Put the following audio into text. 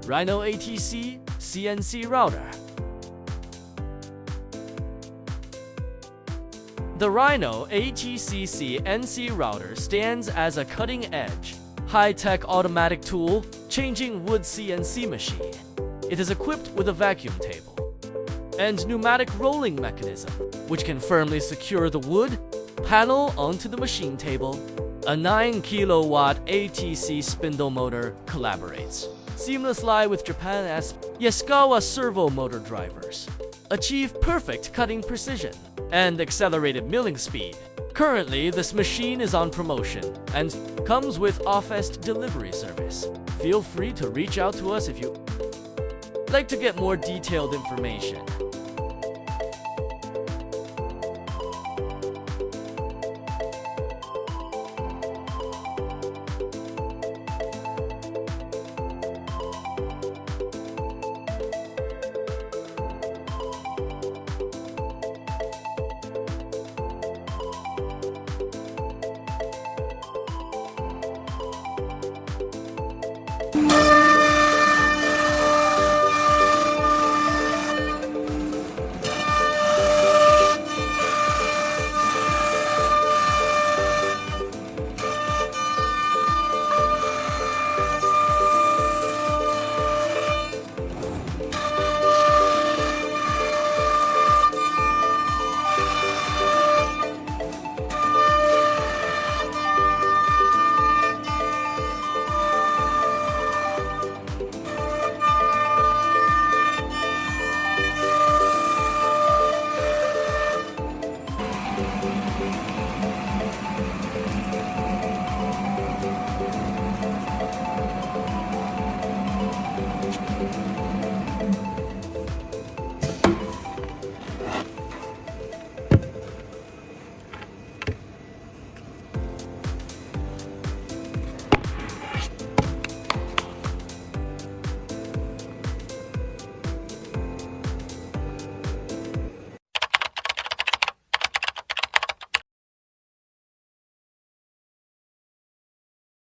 Rhino ATC CNC router. The Rhino ATC CNC router stands as a cutting-edge, high-tech automatic tool changing wood CNC machine. It is equipped with a vacuum table and pneumatic rolling mechanism, which can firmly secure the wood panel onto the machine table. A 9 kW ATC spindle motor collaborates seamlessly with Japan's Yaskawa servo motor drivers. Achieve perfect cutting precision and accelerated milling speed. Currently, this machine is on promotion and comes with office delivery service. Feel free to reach out to us if you like to get more detailed information. You